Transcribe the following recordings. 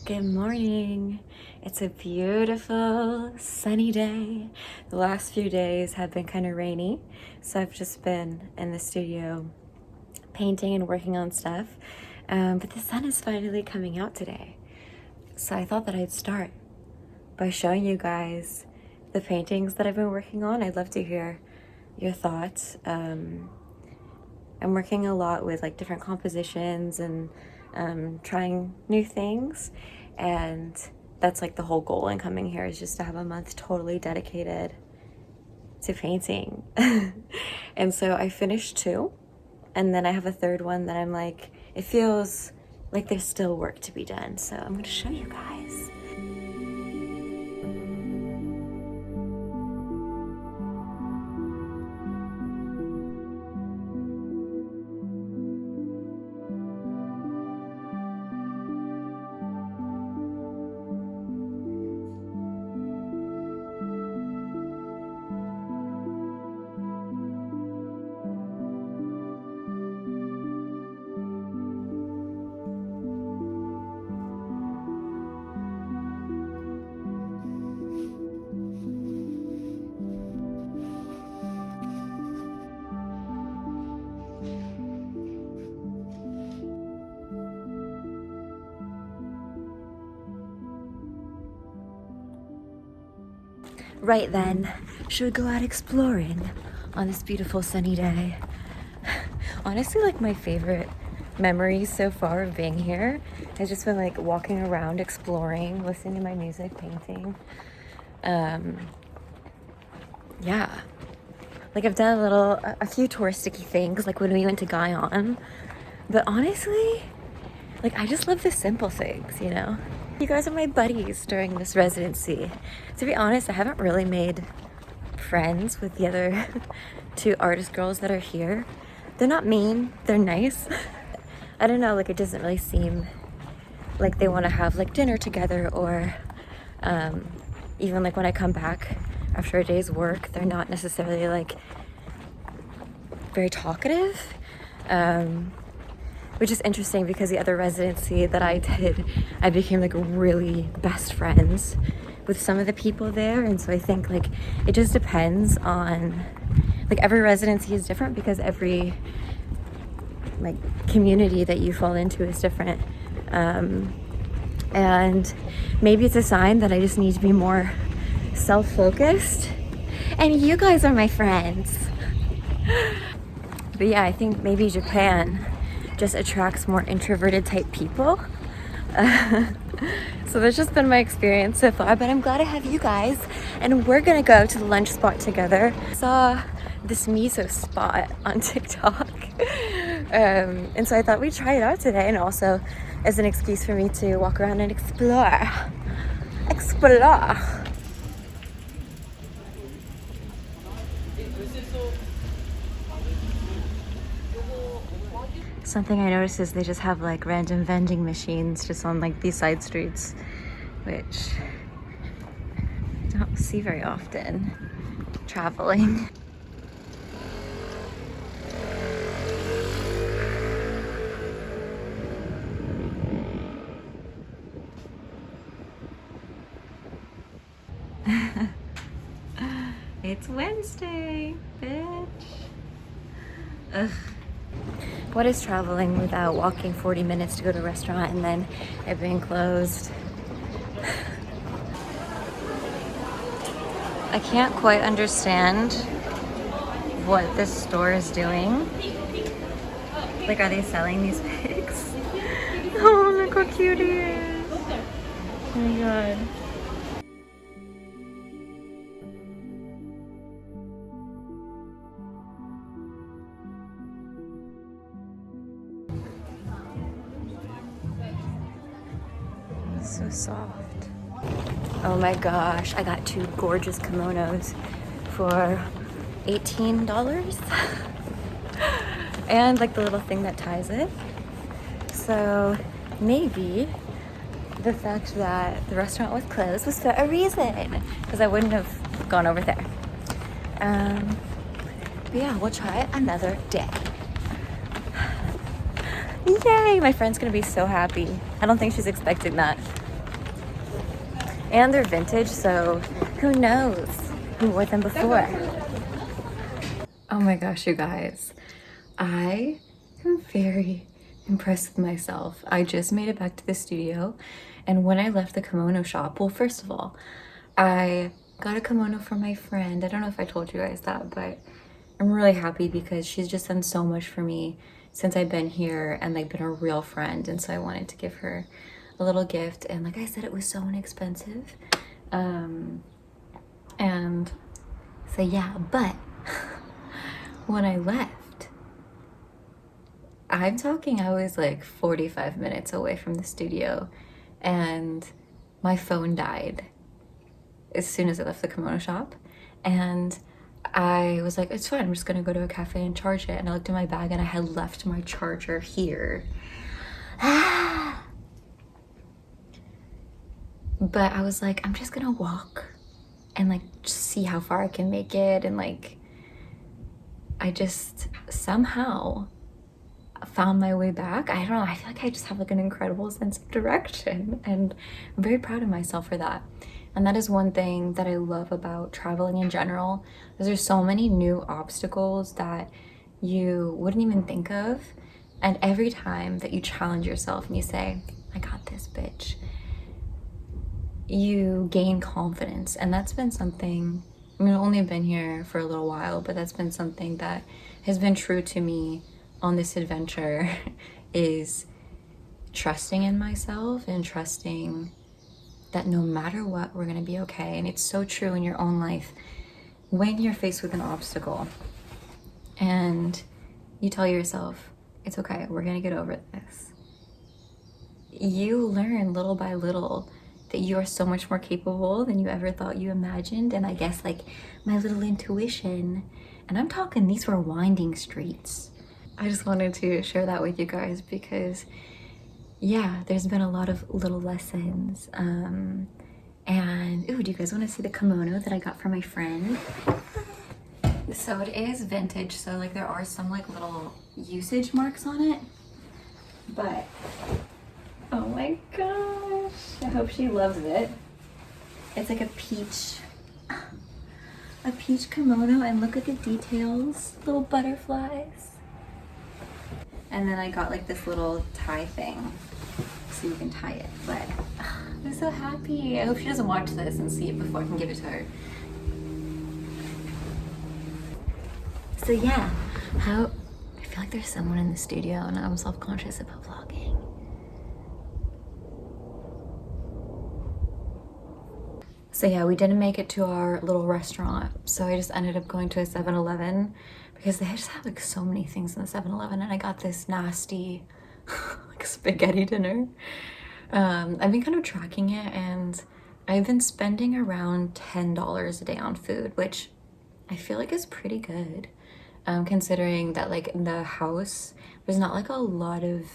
Good morning. It's a beautiful sunny day. The last few days have been kind of rainy, so I've just been in the studio painting and working on stuff. But the sun is finally coming out today. So I thought that I'd start by showing you guys the paintings that I've been working on. I'd love to hear your thoughts. I'm working a lot with like different compositions and trying new things, and that's like the whole goal in coming here, is just to have a month totally dedicated to painting. And so I finished 2, and then I have a 3rd one that I'm like, it feels like there's still work to be done, so I'm going to show you guys. Right then, should we go out exploring on this beautiful sunny day? Honestly, like my favorite memories so far of being here has just been like walking around, exploring, listening to my music, painting. Yeah, like I've done a few touristy things, like when we went to Guyana, but honestly, like I just love the simple things, you know? You guys are my buddies during this residency. To be honest, I haven't really made friends with the other 2 artist girls that are here. They're not mean, they're nice. I don't know, like it doesn't really seem like they want to have like dinner together, or even like when I come back after a day's work, they're not necessarily like very talkative. Which is interesting because the other residency that I did, I became like really best friends with some of the people there. And so I think like it just depends on, like every residency is different because every like community that you fall into is different. And maybe it's a sign that I just need to be more self-focused. And you guys are my friends. But yeah, I think maybe Japan just attracts more introverted type people. So that's just been my experience so far, but I'm glad I have you guys, and we're gonna go to the lunch spot together. Saw this miso spot on TikTok, and so I thought we'd try it out today, and also as an excuse for me to walk around and explore. Something I noticed is they just have like random vending machines just on like these side streets, which I don't see very often traveling. It's Wednesday, bitch. Ugh. What is traveling without walking 40 minutes to go to a restaurant and then it being closed? I can't quite understand what this store is doing. Like, are they selling these pigs? Oh, look how cute he is. Oh my god. So soft. Oh my gosh, I got 2 gorgeous kimonos for $18. And like the little thing that ties it. So maybe the fact that the restaurant was closed was for a reason, because I wouldn't have gone over there. But yeah, we'll try it another day. Yay! My friend's gonna be so happy. I don't think she's expecting that. And they're vintage, so who knows who wore them before. Oh my gosh, you guys. I am very impressed with myself. I just made it back to the studio, and when I left the kimono shop, well, first of all, I got a kimono from my friend. I don't know if I told you guys that, but I'm really happy because she's just done so much for me since I've been here and like been a real friend. And so I wanted to give her a little gift. And like I said, it was so inexpensive. And so yeah, but when I left, I'm talking, I was like 45 minutes away from the studio and my phone died as soon as I left the kimono shop. And I was like, it's fine, I'm just gonna go to a cafe and charge it. And I looked in my bag and I had left my charger here. But I was like, I'm just gonna walk and like just see how far I can make it. And like, I just somehow found my way back. I don't know, I feel like I just have like an incredible sense of direction, and I'm very proud of myself for that. And that is one thing that I love about traveling in general, is there's so many new obstacles that you wouldn't even think of. And every time that you challenge yourself and you say, I got this, bitch, you gain confidence. And that's been something, I mean, I've only been here for a little while, but that's been something that has been true to me on this adventure is trusting in myself and trusting that no matter what, we're gonna be okay. And it's so true in your own life. When you're faced with an obstacle and you tell yourself, it's okay, we're gonna get over this, you learn little by little that you are so much more capable than you ever thought you imagined. And I guess like my little intuition, and I'm talking, these were winding streets. I just wanted to share that with you guys because yeah, there's been a lot of little lessons. And ooh, do you guys want to see the kimono that I got from my friend? So it is vintage, so like there are some like little usage marks on it, but oh my gosh, I hope she loves it. It's like a peach kimono, and look at the details, little butterflies. And then I got like this little tie thing so you can tie it, but I'm so happy. I hope she doesn't watch this and see it before I can give it to her. So yeah, I feel like there's someone in the studio and I'm self-conscious about vlogging. So yeah, we didn't make it to our little restaurant, so I just ended up going to a 7-Eleven because they just have like so many things in the 7-Eleven, and I got this nasty like spaghetti dinner. I've been kind of tracking it, and I've been spending around $10 a day on food, which I feel like is pretty good, considering that like in the house there's not like a lot of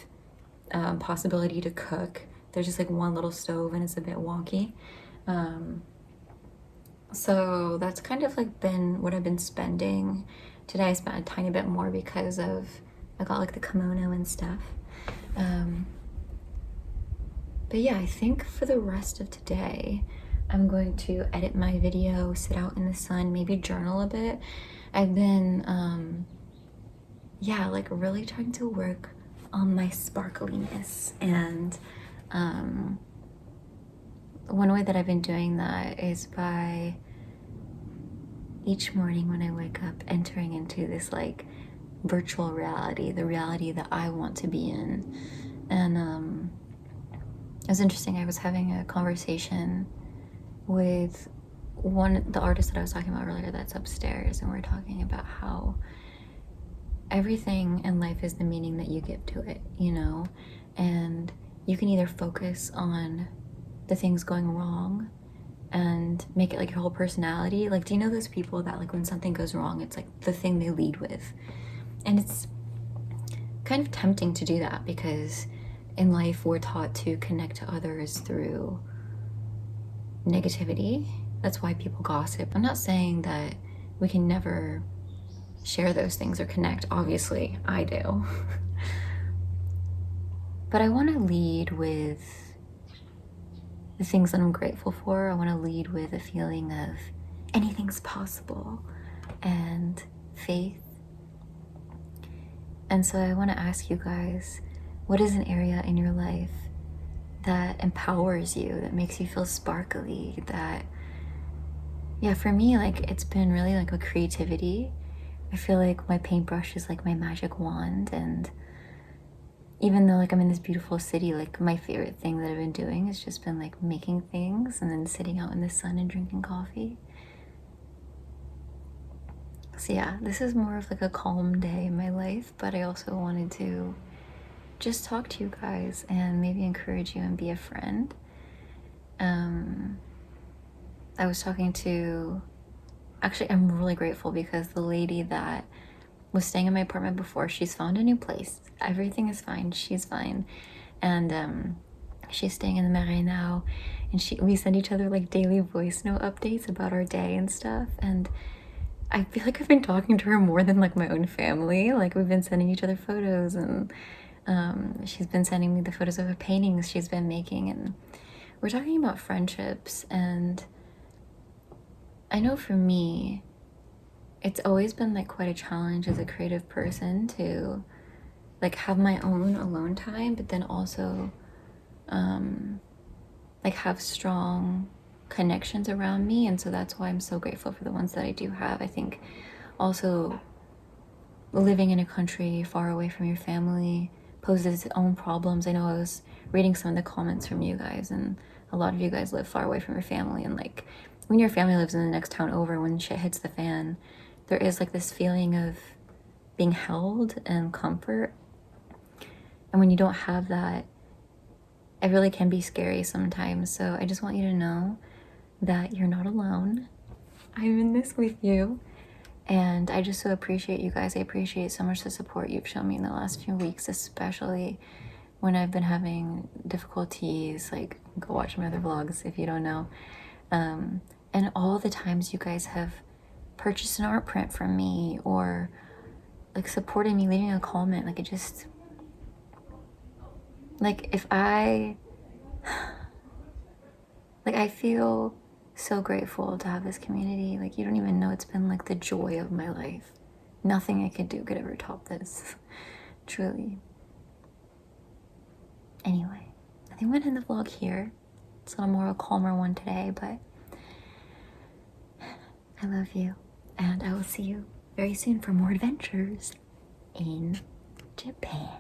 possibility to cook. There's just like one little stove and it's a bit wonky. So that's kind of like been what I've been spending. Today I spent a tiny bit more because of I got like the kimono and stuff. But yeah, I think for the rest of today I'm going to edit my video, sit out in the sun, maybe journal a bit. I've been yeah, like really trying to work on my sparkliness, and one way that I've been doing that is by each morning when I wake up entering into this like virtual reality, the reality that I want to be in. And it was interesting, I was having a conversation with the artist that I was talking about earlier that's upstairs, and we're talking about how everything in life is the meaning that you give to it, you know? And you can either focus on the things going wrong and make it like your whole personality. Like, do you know those people that like when something goes wrong, it's like the thing they lead with? And it's kind of tempting to do that because in life we're taught to connect to others through negativity. That's why people gossip. I'm not saying that we can never share those things or connect. Obviously, I do. But I want to lead with the things that I'm grateful for, I want to lead with a feeling of anything's possible and faith. And so I want to ask you guys, what is an area in your life that empowers you, that makes you feel sparkly, that, yeah, for me, like, it's been really like a creativity. I feel like my paintbrush is like my magic wand, and even though like I'm in this beautiful city, like my favorite thing that I've been doing has just been like making things and then sitting out in the sun and drinking coffee. So yeah, this is more of like a calm day in my life, but I also wanted to just talk to you guys and maybe encourage you and be a friend. I was talking to, actually, I'm really grateful because the lady that was staying in my apartment before, she's found a new place. Everything is fine. She's fine. And she's staying in the Marais now. And we send each other like daily voice note updates about our day and stuff. And I feel like I've been talking to her more than like my own family. Like we've been sending each other photos, and she's been sending me the photos of the paintings she's been making. And we're talking about friendships. And I know for me, it's always been like quite a challenge as a creative person to like have my own alone time, but then also like have strong connections around me. And so that's why I'm so grateful for the ones that I do have. I think also living in a country far away from your family poses its own problems. I know I was reading some of the comments from you guys, and a lot of you guys live far away from your family, and like when your family lives in the next town over, when shit hits the fan, there is like this feeling of being held and comfort. And when you don't have that, it really can be scary sometimes. So I just want you to know that you're not alone. I'm in this with you. And I just so appreciate you guys. I appreciate so much the support you've shown me in the last few weeks, especially when I've been having difficulties. Like, go watch my other vlogs if you don't know. And all the times you guys have purchased an art print from me, or like supported me, leaving a comment. Like, it just, like, if I feel so grateful to have this community. Like, you don't even know, it's been like the joy of my life. Nothing I could do could ever top this. Truly. Anyway, I think I'm gonna end the vlog here. It's a more a calmer one today, but I love you, and I will see you very soon for more adventures in Japan.